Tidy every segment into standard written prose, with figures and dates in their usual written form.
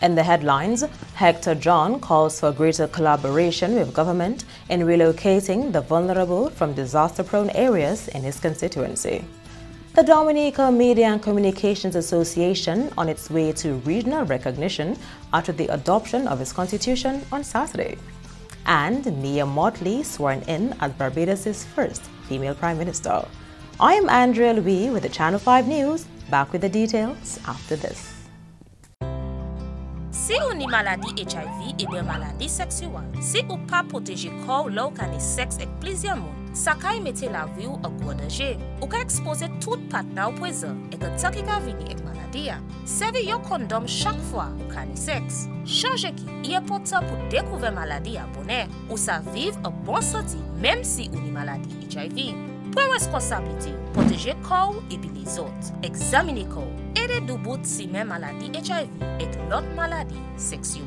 In the headlines, Hector John calls for greater collaboration with government in relocating the vulnerable from disaster-prone areas in his constituency. The Dominica Media and Communications Association on its way to regional recognition after the adoption of its constitution on Saturday. And Mia Mottley sworn in as Barbados' first female Prime Minister. I am Andrea Louis with the Channel 5 News. Back with the details after this. Si ou ni maladie HIV et bien maladie sexuelle, si ou pas protéger corps lors qu'à ni sexe avec plusieurs monde, ça kay mette la vie ou en gros danger. Ou ka exposer tout partenaire au poison et que tant qu'il a vini avec maladie. Servez yon condom chaque fois ou ka ni sexe. Changer qui est important pour découvrir maladie à bonheur ou ça vivre en bonne santé même si ou ni maladie HIV. Pour responsabilité, protéger corps et puis les autres. Examiner corps. Aider du bout si même maladie HIV et l'autre maladie sexuelle.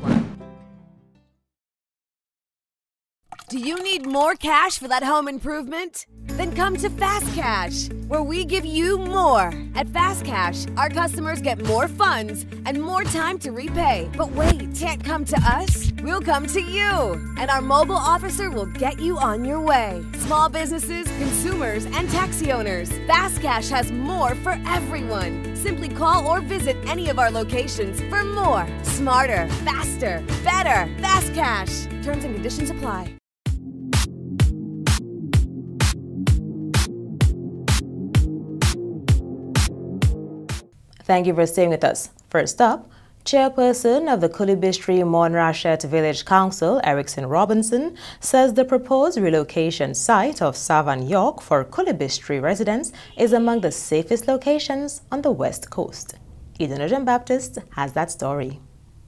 Do you need more cash for that home improvement? Then come to Fast Cash, where we give you more. At Fast Cash, our customers get more funds and more time to repay. But wait, can't come to us? We'll come to you. And our mobile officer will get you on your way. Small businesses, consumers, and taxi owners. Fast Cash has more for everyone. Simply call or visit any of our locations for more. Smarter, faster, better. Fast Cash. Terms and conditions apply. Thank you for staying with us. First up, Chairperson of the Kulibistri Monrachet Village Council, Erickson Robinson, says the proposed relocation site of Savan York for Kulibistri residents is among the safest locations on the West Coast. Eden Jean-Baptiste has that story.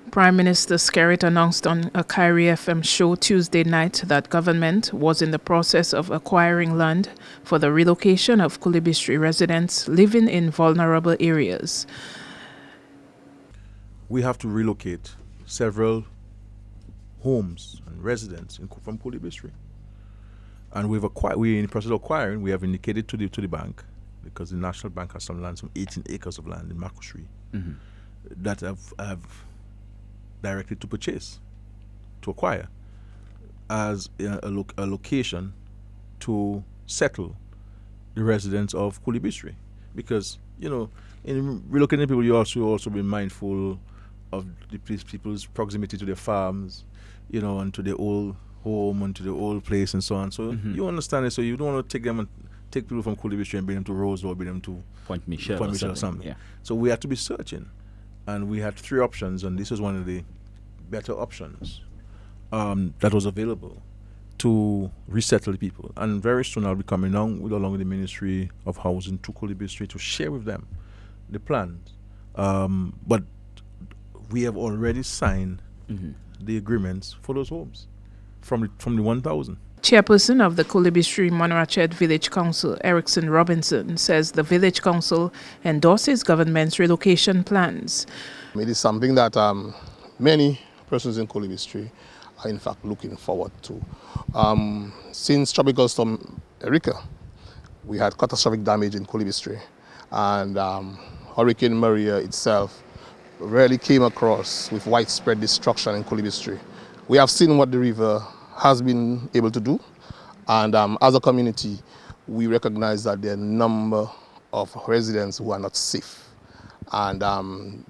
Prime Minister Skerrit announced on a Kyrie FM show Tuesday night that government was in the process of acquiring land for the relocation of Kulibistri residents living in vulnerable areas. We have to relocate several homes and residents from Kulibistri. And we're in the process of acquiring. We have indicated to the bank, because the National Bank has some land, some 18 acres of land in Makushri, that have directed to purchase, to acquire, as a location to settle the residents of Kulibistri. Because, you know, in relocating people, you also be mindful of the people's proximity to their farms, you know, and to their old home and to their old place and so on. So you understand it. So you don't want to take people from Kulibistri and bring them to Rose or bring them to Point Michel or something. Yeah. So we had to be searching. And we had 3 options, and this was one of the better options that was available to resettle the people. And very soon I'll be coming along with the Ministry of Housing to Kulibistri to share with them the plans. But we have already signed the agreements for those homes from the 1,000. Chairperson of the Kulibistri Monrachet Village Council, Erickson Robinson, says the Village Council endorses government's relocation plans. It is something that many persons in Kulibistri are in fact looking forward to. Since Tropical Storm Erika, we had catastrophic damage in Kulibistri, and Hurricane Maria itself really came across with widespread destruction in Kulibistri. We have seen what the river has been able to do, and as a community we recognize that there are a number of residents who are not safe, and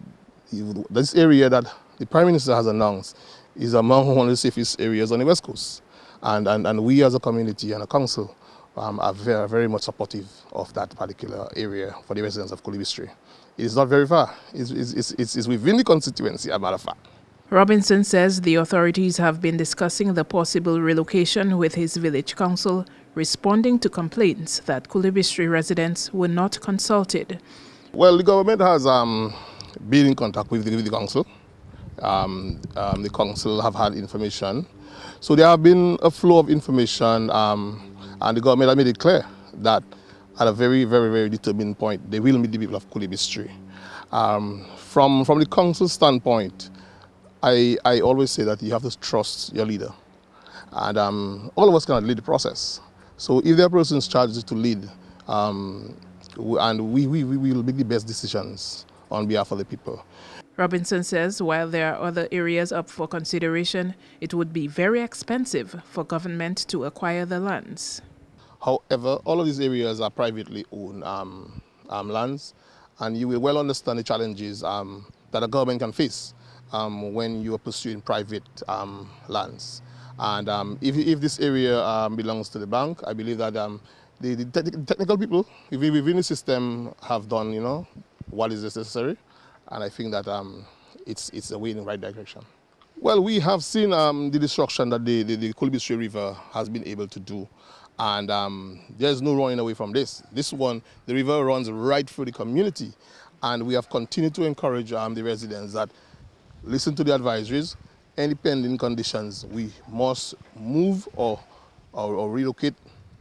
this area that the Prime Minister has announced is among one of the safest areas on the West Coast, and we as a community and a council are very, very much supportive of that particular area for the residents of Kulibistri. It is not very far. It's within the constituency, as a matter of fact. Robinson says the authorities have been discussing the possible relocation with his village council, responding to complaints that Kulibistri residents were not consulted. Well, the government has been in contact with the council. The council have had information. So there have been a flow of information, and the government has made it clear that at a very, very, very determined point, they will meet the people of Kulibistri. From the council standpoint, I always say that you have to trust your leader. And all of us cannot lead the process. So if there are persons charged to lead, and we will make the best decisions on behalf of the people. Robinson says while there are other areas up for consideration, it would be very expensive for government to acquire the lands. However, all of these areas are privately owned lands, and you will well understand the challenges that a government can face when you are pursuing private lands. And if this area belongs to the bank, I believe that the technical people within the system have done, what is necessary, and I think that it's a way in the right direction. Well, we have seen the destruction that the Kolibistre River has been able to do. And there's no running away from this. This one, the river runs right through the community. And we have continued to encourage the residents that listen to the advisories. Any pending conditions, we must move or relocate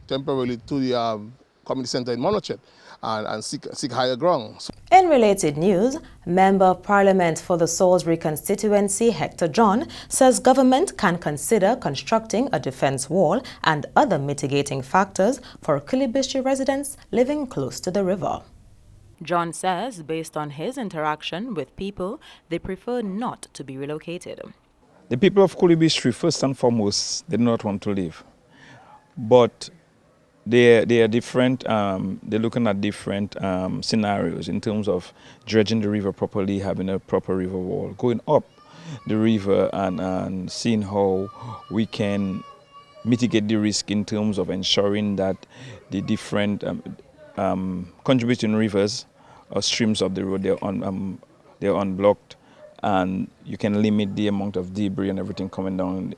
temporarily to the community center in Monochet and seek higher ground. In related news, Member of Parliament for the Salisbury constituency, Hector John, says government can consider constructing a defense wall and other mitigating factors for Kolibistre residents living close to the river. John says, based on his interaction with people, they prefer not to be relocated. The people of Kolibistre, first and foremost, they do not want to leave. But they are different, they're looking at different scenarios in terms of dredging the river properly, having a proper river wall, going up the river and seeing how we can mitigate the risk in terms of ensuring that the different contributing rivers or streams of the road, they're unblocked, and you can limit the amount of debris and everything coming down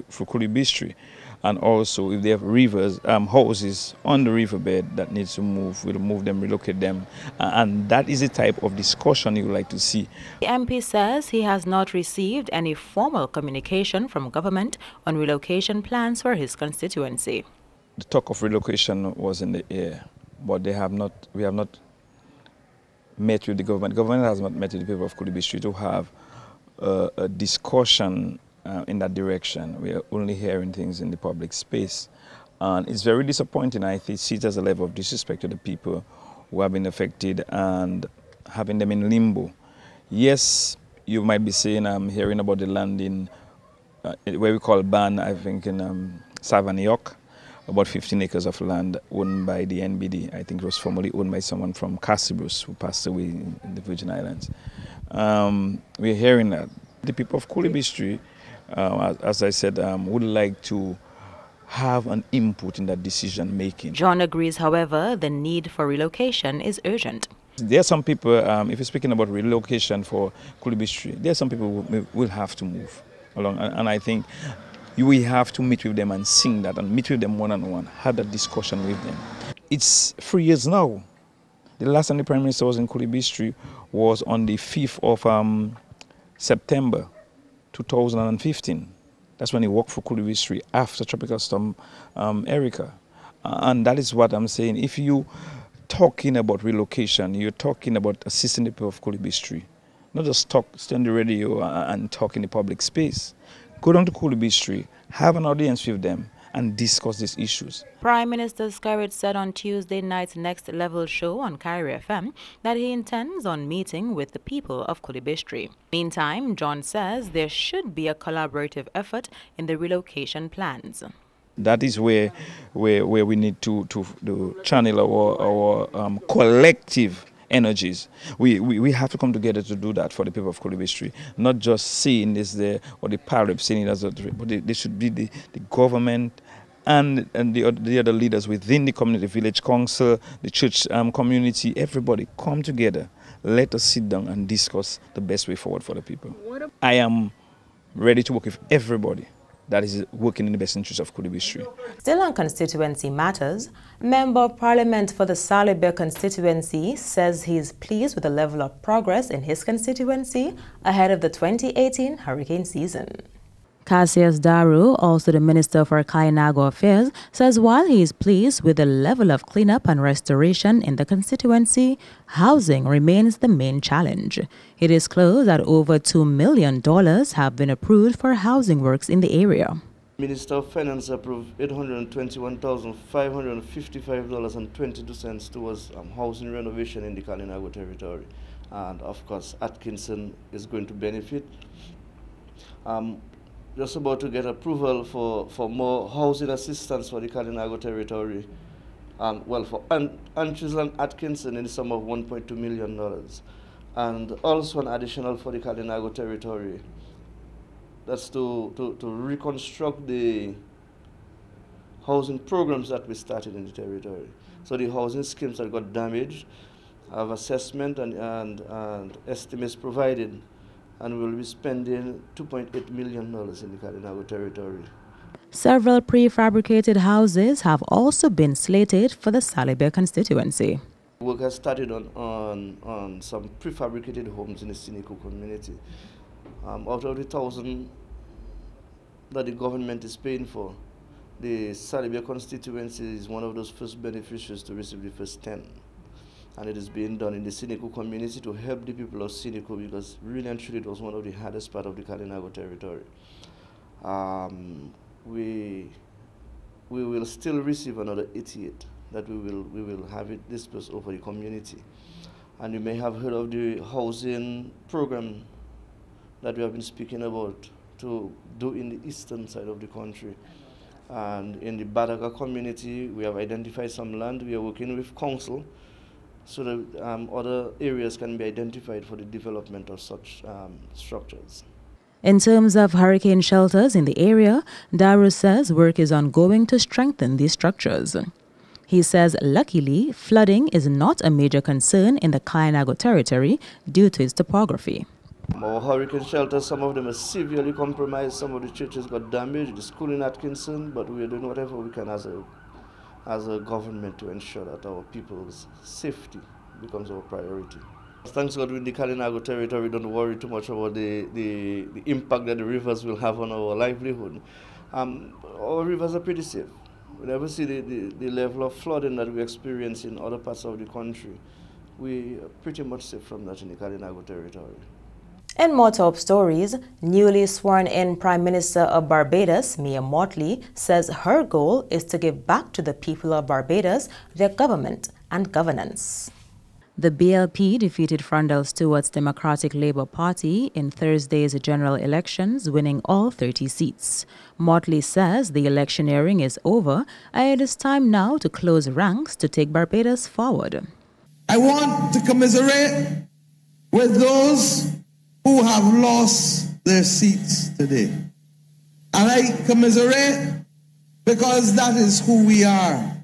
for Kolibistre. And also, if they have rivers, houses on the riverbed that needs to move, we'll move them, relocate them. And that is the type of discussion you would like to see. The MP says he has not received any formal communication from government on relocation plans for his constituency. The talk of relocation was in the air, but we have not met with the government. The government has not met with the people of Kolibistre to have a discussion in that direction. We are only hearing things in the public space. And it's very disappointing. I see it as a level of disrespect to the people who have been affected and having them in limbo. Yes, you might be saying I'm hearing about the land in where we call Ban, I think in Savannah, about 15 acres of land owned by the NBD. I think it was formerly owned by someone from Cassibus who passed away in the Virgin Islands. We're hearing that. The people of Kolibistre, as I said, would like to have an input in that decision making. John agrees, however, the need for relocation is urgent. There are some people, if you're speaking about relocation for Kolibistre, there are some people who will have to move along. And I think we have to meet with them and sing that and meet with them one-on-one, have that discussion with them. It's 3 years now. The last time the Prime Minister was in Kolibistre was on the 5th of September 2015. That's when he walked for Kolibistre after Tropical Storm Erika. And that is what I'm saying. If you talking about relocation, you're talking about assisting the people of Kolibistre. Not just stay on the radio and talk in the public space. Go down to Kolibistre, have an audience with them, and discuss these issues. Prime Minister Skerrit said on Tuesday night's Next Level show on Kyrie FM that he intends on meeting with the people of Kolibistre. Meantime, John says there should be a collaborative effort in the relocation plans. That is where we need to channel our collective energies. We have to come together to do that for the people of Kolibistre, not just seeing this there or the parliament seeing it as a, but they should be the government and the other leaders within the community, village council, the church community, everybody come together. Let us sit down and discuss the best way forward for the people. I am ready to work with everybody that is working in the best interest of Kolibistre. Still on constituency matters, Member of Parliament for the Salibert constituency says he is pleased with the level of progress in his constituency ahead of the 2018 hurricane season. Cassius Daru, also the Minister for Kainago Affairs, says while he is pleased with the level of cleanup and restoration in the constituency, housing remains the main challenge. It is closed that over $2 million have been approved for housing works in the area. Minister of Finance approved $821,555.22 towards housing renovation in the Kalinago territory. and of course Atkinson is going to benefit. Just about to get approval for more housing assistance for the Kalinago territory, for Antrim and Atkinson in the sum of $1.2 million, and also an additional for the Kalinago territory. That's to reconstruct the housing programs that we started in the territory. So the housing schemes that got damaged have assessment and estimates provided, and we'll be spending $2.8 million in the Kalinago territory. Several prefabricated houses have also been slated for the Salibia constituency. Work has started on some prefabricated homes in the Siniku community. Out of the 1,000 that the government is paying for, the Salibia constituency is one of those first beneficiaries to receive the first 10. And it is being done in the Siniku community to help the people of Siniku, because really and truly it was one of the hardest part of the Kalinago territory. We will still receive another 88 that we will have it dispersed over the community. And you may have heard of the housing program that we have been speaking about to do in the eastern side of the country. And in the Badaka community, we have identified some land. We are working with council so that other areas can be identified for the development of such structures. In terms of hurricane shelters in the area, Daru says work is ongoing to strengthen these structures. He says, luckily, flooding is not a major concern in the Kalinago territory due to its topography. Our hurricane shelters, some of them are severely compromised. Some of the churches got damaged, the school in Atkinson, but we are doing whatever we can as a government to ensure that our people's safety becomes our priority. Thanks God, with the Kalinago territory, we don't worry too much about the impact that the rivers will have on our livelihood. Our rivers are pretty safe. We never see the level of flooding that we experience in other parts of the country. We are pretty much safe from that in the Kalinago territory. In more top stories, newly sworn-in Prime Minister of Barbados, Mia Mottley, says her goal is to give back to the people of Barbados their government and governance. The BLP defeated Frondell Stewart's Democratic Labour Party in Thursday's general elections, winning all 30 seats. Mottley says the electioneering is over and it is time now to close ranks to take Barbados forward. I want to commiserate with those who have lost their seats today. And I commiserate because that is who we are.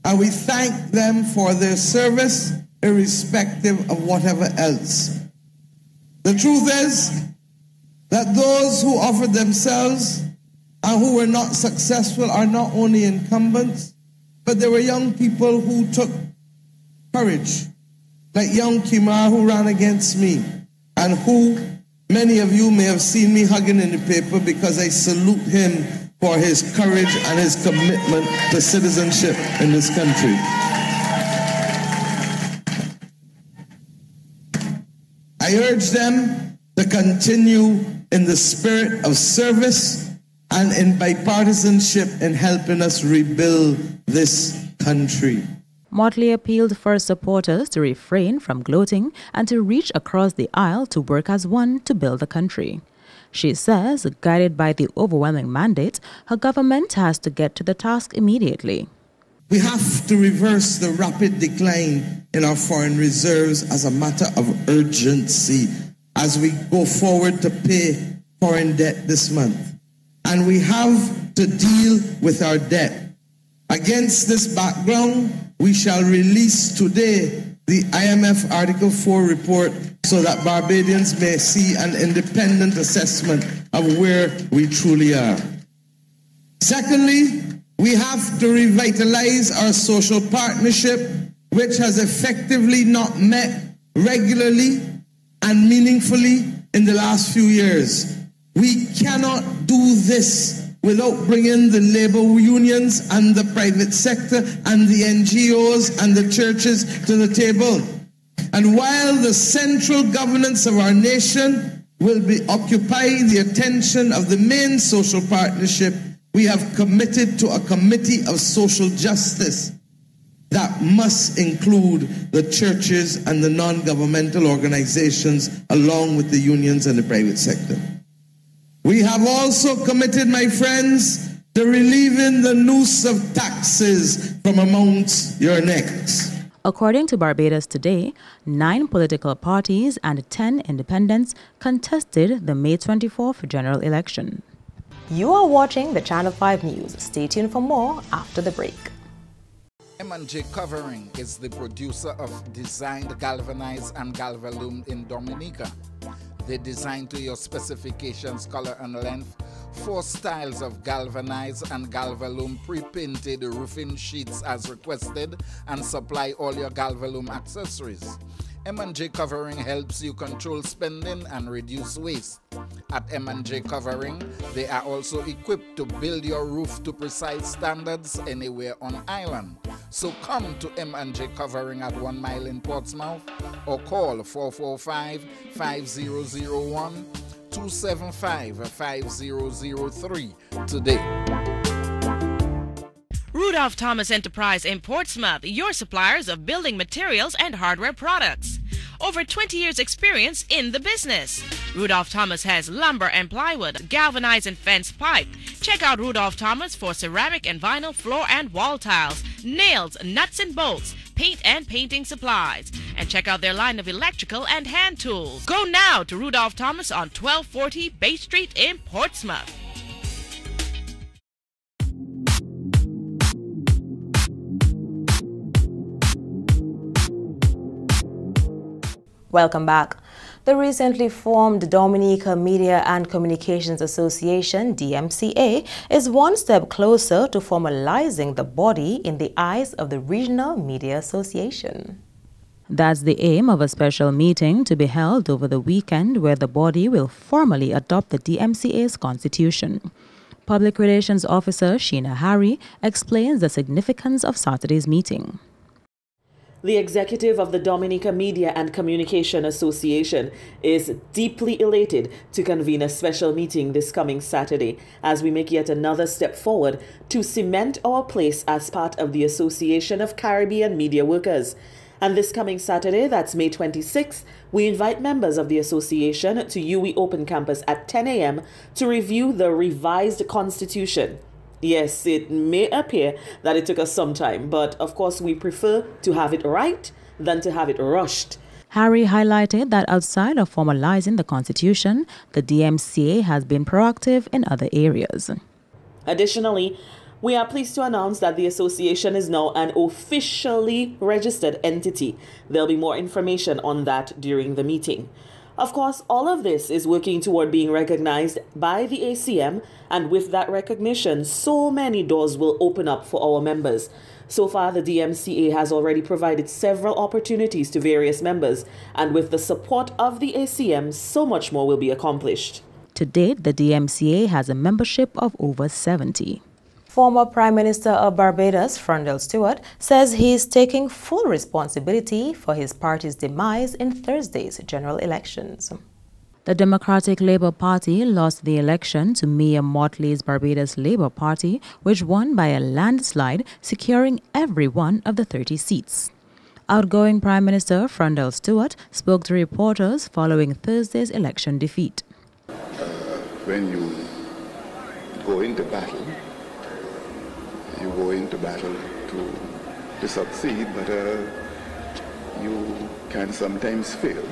And we thank them for their service, irrespective of whatever else. The truth is that those who offered themselves and who were not successful are not only incumbents, but there were young people who took courage, like young Kimar who ran against me, and who many of you may have seen me hugging in the paper because I salute him for his courage and his commitment to citizenship in this country. I urge them to continue in the spirit of service and in bipartisanship in helping us rebuild this country. Mottley appealed for supporters to refrain from gloating and to reach across the aisle to work as one to build the country. She says, guided by the overwhelming mandate, her government has to get to the task immediately. We have to reverse the rapid decline in our foreign reserves as a matter of urgency as we go forward to pay foreign debt this month. And we have to deal with our debt. Against this background, we shall release today the IMF Article 4 report so that Barbadians may see an independent assessment of where we truly are. Secondly, we have to revitalize our social partnership, which has effectively not met regularly and meaningfully in the last few years. We cannot do this without bringing the labor unions and the private sector and the NGOs and the churches to the table. And while the central governance of our nation will be occupying the attention of the main social partnership, we have committed to a committee of social justice that must include the churches and the non-governmental organizations along with the unions and the private sector. We have also committed, my friends, to relieving the noose of taxes from amongst your necks. According to Barbados Today, 9 political parties and 10 independents contested the May 24th general election. You are watching the Channel 5 News. Stay tuned for more after the break. M&J Covering is the producer of designed galvanized and galvalume in Dominica. They design to your specifications, color and length, 4 styles of galvanized and galvalume pre-painted roofing sheets as requested, and supply all your galvalume accessories. M&J Covering helps you control spending and reduce waste. At M&J Covering, they are also equipped to build your roof to precise standards anywhere on island. So come to M&J Covering at 1 Mile in Portsmouth or call 445-5001 275-5003 today. Rudolph Thomas Enterprise in Portsmouth, your suppliers of building materials and hardware products. Over 20 years experience in the business. Rudolph Thomas has lumber and plywood, galvanized and fence pipe. Check out Rudolph Thomas for ceramic and vinyl floor and wall tiles, nails, nuts and bolts, paint and painting supplies. And check out their line of electrical and hand tools. Go now to Rudolph Thomas on 1240 Bay Street in Portsmouth. Welcome back. The recently formed Dominica Media and Communications Association, DMCA, is one step closer to formalizing the body in the eyes of the Regional Media Association. That's the aim of a special meeting to be held over the weekend where the body will formally adopt the DMCA's constitution. Public Relations Officer Sheena Harry explains the significance of Saturday's meeting. The executive of the Dominica Media and Communication Association is deeply elated to convene a special meeting this coming Saturday as we make yet another step forward to cement our place as part of the Association of Caribbean Media Workers. And this coming Saturday, that's May 26th, we invite members of the association to UWI Open Campus at 10 a.m. to review the revised constitution. Yes, it may appear that it took us some time, but of course we prefer to have it right than to have it rushed. Harry highlighted that outside of formalizing the constitution, the DMCA has been proactive in other areas. Additionally, we are pleased to announce that the association is now an officially registered entity. There'll be more information on that during the meeting. Of course, all of this is working toward being recognized by the ACM, and with that recognition, so many doors will open up for our members. So far, the DMCA has already provided several opportunities to various members, and with the support of the ACM, so much more will be accomplished. To date, the DMCA has a membership of over 70. Former Prime Minister of Barbados, Frondell Stewart, says he is taking full responsibility for his party's demise in Thursday's general elections. The Democratic Labour Party lost the election to Mia Mottley's Barbados Labour Party, which won by a landslide, securing every one of the 30 seats. Outgoing Prime Minister Frondell Stewart spoke to reporters following Thursday's election defeat. When you go into battle, you go into battle to succeed, but you can sometimes fail.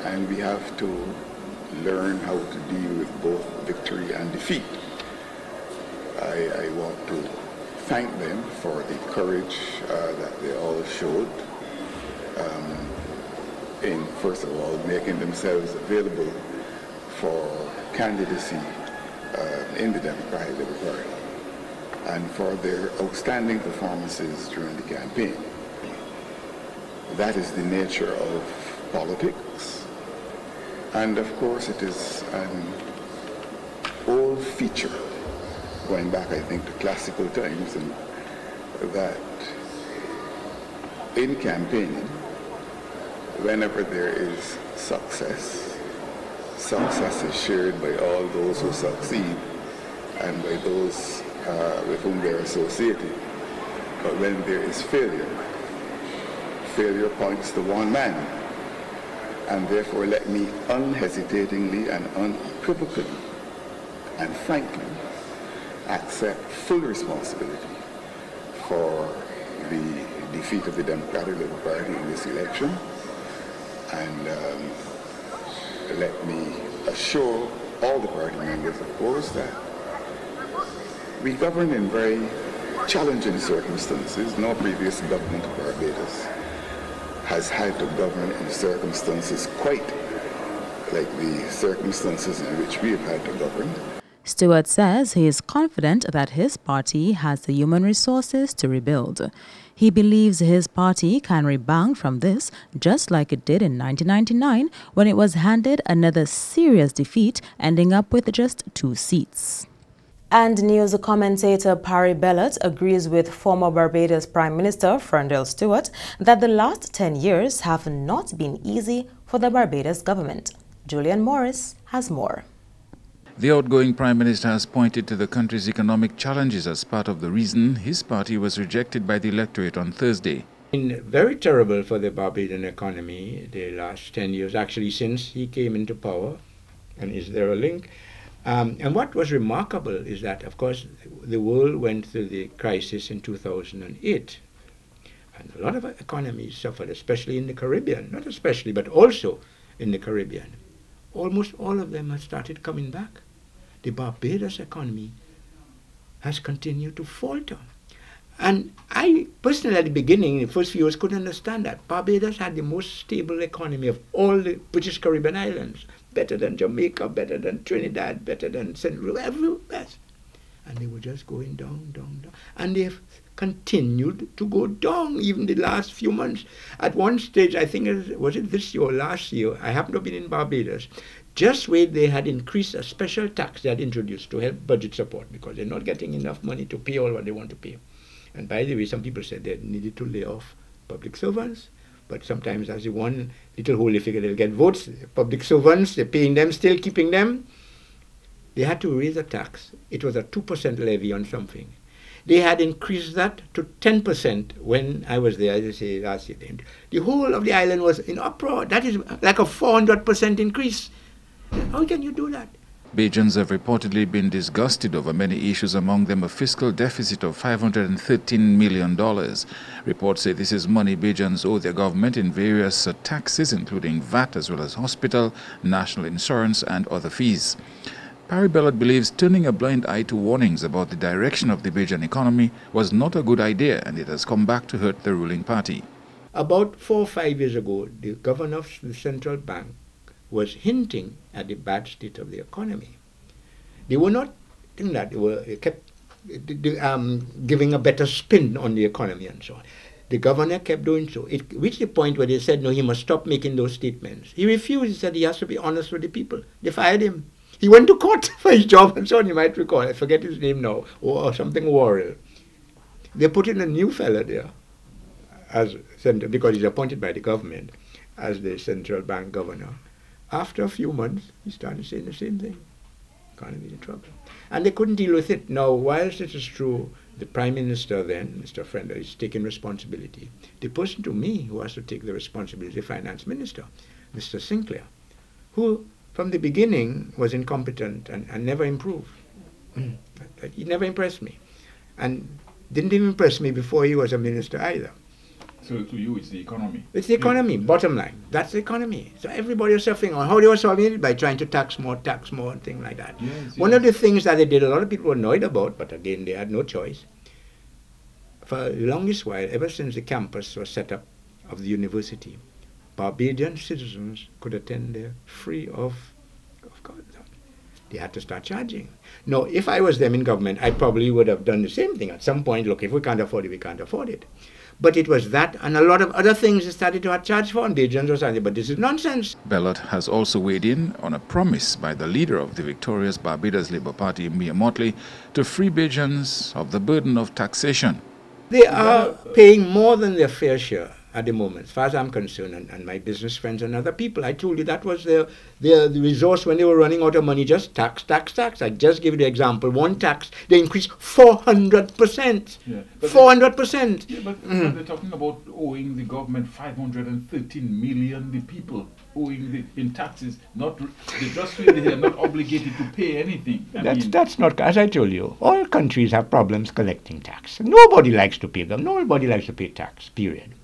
And we have to learn how to deal with both victory and defeat. I want to thank them for the courage that they all showed in, first of all, making themselves available for candidacy in the Democratic Labour Party, and for their outstanding performances during the campaign. That is the nature of politics. And of course it is an old feature, going back I think to classical times, and that in campaigning, whenever there is success, success is shared by all those who succeed and by those with whom they are associated. But when there is failure, failure points to one man. And therefore let me unhesitatingly and unequivocally and frankly accept full responsibility for the defeat of the Democratic Labour Party in this election. And let me assure all the party members, of course, that we govern in very challenging circumstances. No previous government of Barbados has had to govern in circumstances quite like the circumstances in which we have had to govern. Stewart says he is confident that his party has the human resources to rebuild. He believes his party can rebound from this, just like it did in 1999 when it was handed another serious defeat, ending up with just 2 seats. And news commentator Parry Bellot agrees with former Barbados Prime Minister Freundel Stewart that the last 10 years have not been easy for the Barbados government. Julian Morris has more. The outgoing Prime Minister has pointed to the country's economic challenges as part of the reason his party was rejected by the electorate on Thursday. Very terrible for the Barbadian economy the last 10 years, actually since he came into power. And is there a link? And what was remarkable is that, of course, the world went through the crisis in 2008. And a lot of economies suffered, especially in the Caribbean. Not especially, but also in the Caribbean. Almost all of them have started coming back. The Barbados economy has continued to falter. And I personally, at the beginning, in the first few years, couldn't understand that. Barbados had the most stable economy of all the British Caribbean islands. Better than Jamaica, better than Trinidad, better than St. Louis, everywhere. And they were just going down, down, down. And they've continued to go down even the last few months. At one stage, I think, was it this year or last year, I happened to have been in Barbados, just where they had increased a special tax they had introduced to help budget support because they're not getting enough money to pay all what they want to pay. And by the way, some people said they needed to lay off public servants. But sometimes as the one little hole they figure they'll get votes. Public servants, they're paying them, still keeping them. They had to raise a tax. It was a 2% levy on something. They had increased that to 10% when I was there, as I say, last year. The whole of the island was in uproar. That is like a 400% increase. How can you do that? Bajans have reportedly been disgusted over many issues, among them a fiscal deficit of $513 million. Reports say this is money Bajans owe their government in various taxes, including VAT, as well as hospital, national insurance, and other fees. Parry Bellot believes turning a blind eye to warnings about the direction of the Bajan economy was not a good idea, and it has come back to hurt the ruling party. About 4 or 5 years ago, the governor of the central bank was hinting at the bad state of the economy. They were not doing that. They kept giving a better spin on the economy and so on. The governor kept doing so. It reached the point where they said, no, he must stop making those statements. He refused. He said he has to be honest with the people. They fired him. He went to court for his job and so on, you might recall. I forget his name now, or something Worrell. They put in a new fella there, because he's appointed by the government as the central bank governor. After a few months, he started saying the same thing. Economy in trouble. And they couldn't deal with it. Now, whilst it is true, the Prime Minister then, Mr. Freundel, is taking responsibility. The person to me who has to take the responsibility is the Finance Minister, Mr. Sinclair, who from the beginning was incompetent and never improved. He never impressed me. And didn't even impress me before he was a minister either. So to you, it's the economy? It's the economy, bottom line. That's the economy. So everybody was suffering on how they were solving it by trying to tax more, and things like that. Yes, One of the things that they did, a lot of people were annoyed about, but again, they had no choice. For the longest while, ever since the campus was set up of the university, Barbadian citizens could attend there free of cost. They had to start charging. Now, if I was them in government, I probably would have done the same thing. At some point, look, if we can't afford it, we can't afford it. But it was that and a lot of other things they started to charge for, and Bajans were saying, but this is nonsense. Bellot has also weighed in on a promise by the leader of the victorious Barbados Labour Party, Mia Mottley, to free Bajans of the burden of taxation. They are paying more than their fair share. at the moment, as far as I'm concerned, and my business friends and other people. I told you that was the resource when they were running out of money, just tax. I just give you the example. One tax, they increased 400%. Yeah, 400%. Yeah, but they're talking about owing the government 513 million, the people owing in taxes. They are not obligated to pay anything. That's not, as I told you, all countries have problems collecting tax. Nobody likes to pay them. Nobody likes to pay tax, period.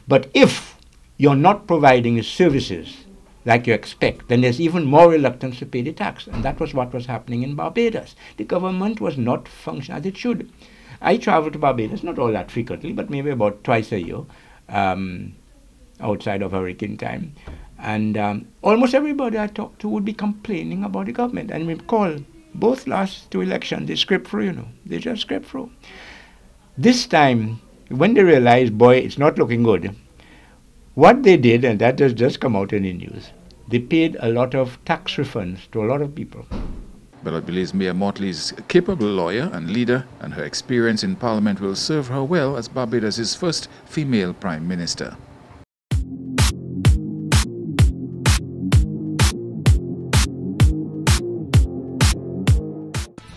But if you're not providing services like you expect, then there's even more reluctance to pay the tax. And that was what was happening in Barbados. The government was not functioning as it should. I travel to Barbados, not all that frequently, but maybe about twice a year, outside of hurricane time. And almost everybody I talked to would be complaining about the government. And we call both last two elections, they script through, you know. They just script through. This time, when they realized, boy, it's not looking good, what they did, and that has just come out in the news, they paid a lot of tax refunds to a lot of people. Ballard believes Mia Mottley is a capable lawyer and leader, and her experience in Parliament will serve her well as Barbados' first female Prime Minister.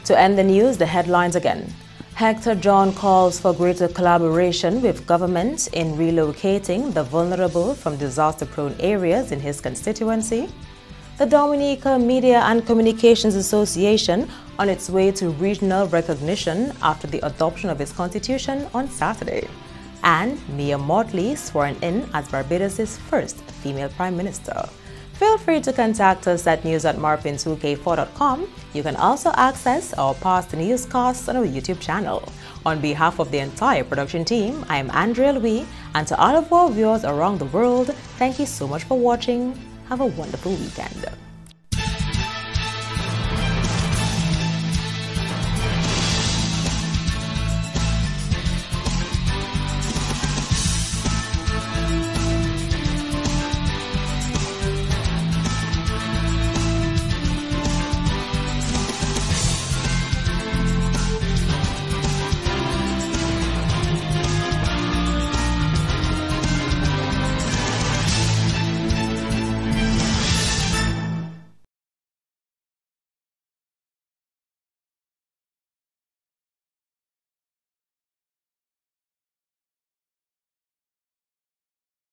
To end the news, the headlines again. Hector John calls for greater collaboration with government in relocating the vulnerable from disaster-prone areas in his constituency. The Dominica Media and Communications Association on its way to regional recognition after the adoption of its constitution on Saturday. And Mia Mottley sworn in as Barbados' first female Prime Minister. Feel free to contact us at news@marpin2k4.com. You can also access our past newscasts on our YouTube channel. On behalf of the entire production team, I am Andrea Louis, and to all of our viewers around the world, thank you so much for watching. Have a wonderful weekend.